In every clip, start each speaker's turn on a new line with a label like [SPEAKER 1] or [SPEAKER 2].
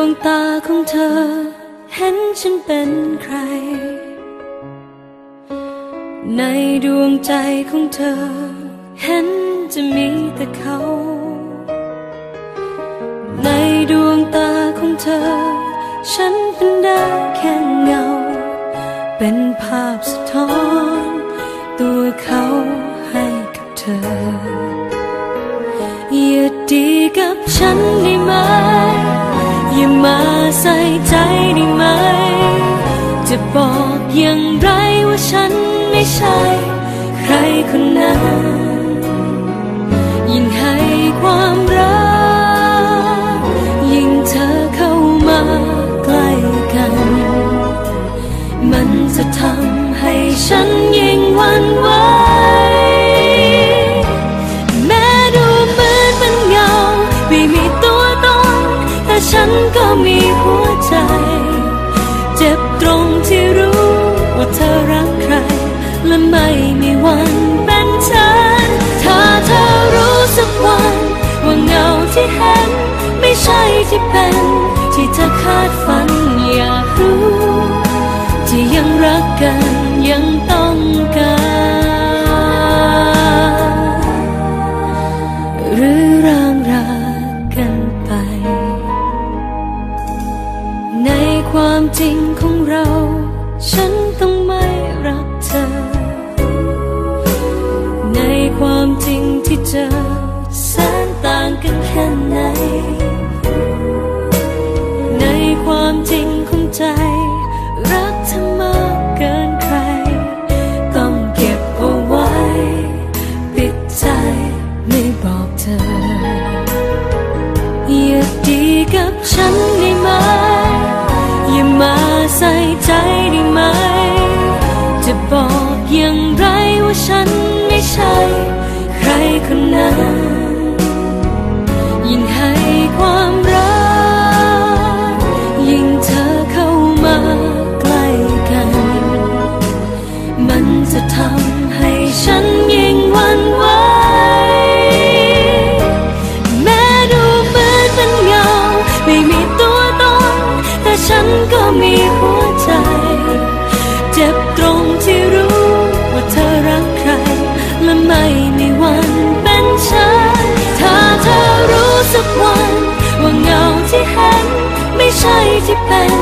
[SPEAKER 1] งตาของเธอเห็นฉันเป็นใครในดวงใจของเธอเห็นจะมีแต่เขาในดวงตาของเธอฉันเป็นได้แค่เงาเป็นภาพสะท้อนตัวเขาให้กับเธออย่าดีกับฉันได้ไหมอย่ามาใส่ใจได้ไหมจะบอกอย่างไรว่าฉันไม่ใช่ใครคนนั้นยิ่งให้ความรักยิ่งเธอเข้ามาใกล้กันมันจะทำให้ฉันยิ่งหวั่นไหวแม้ดูเหมือนเป็นเงาไม่มีตัวตนแต่ฉันก็มีหัวใจเจ็บตรงที่รู้ว่าเธอรักใครและไม่มีวันเป็นฉันถ้าเธอรู้สักวันว่าเงาที่เห็นไม่ใช่ที่เป็นที่เธอคาดฝันอยากรู้ที่ยังรักกันยังต้องการหรือร่างรากันไปในความจริงของเราฉันต้องไม่รักเธอในความจริงที่เจอแสนต่างกันแค่ไหนในความจริงของใจรักเธอมากเกินใครต้องเก็บเอาไว้ปิดใจไม่บอกเธออย่าดีกับฉันได้ไหมอย่ามาใส่ใจได้ไหมจะบอกอย่างไรว่าฉันไม่ใช่ใครคนนั้นยิ่งให้ความรักยิ่งเธอเข้ามาใกล้กันมันจะทำให้ฉันยิ่งหวั่นไหวแม้ดูเหมือนเป็นเงาไม่มีตัวตนแต่ฉันก็มีหัวใจเจ็บตรงที่รู้ว่าเธอรักใครและไม่มีวันเป็นฉันถ้าเธอรู้สักวันว่าเงาที่เห็นไม่ใช่ที่เป็น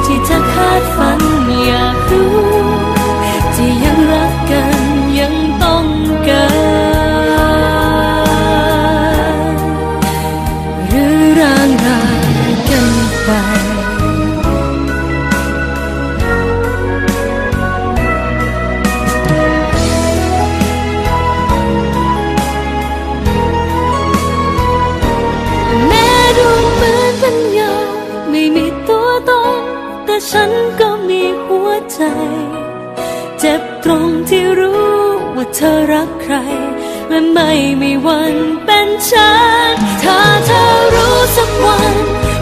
[SPEAKER 1] ที่เธอคาดฝันอยากรู้ที่ยังรักกันยังต้องการหรือร่างรากันไปแต่ฉันก็มีหัวใจเจ็บตรงที่รู้ว่าเธอรักใครและไม่มีวันเป็นฉันถ้าเธอรู้สักวัน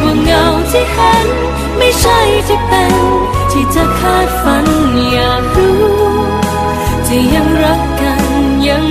[SPEAKER 1] ว่าเงาที่เห็นไม่ใช่ที่เป็นที่เธอคาดฝันอยากรู้ที่ยังรักกันยัง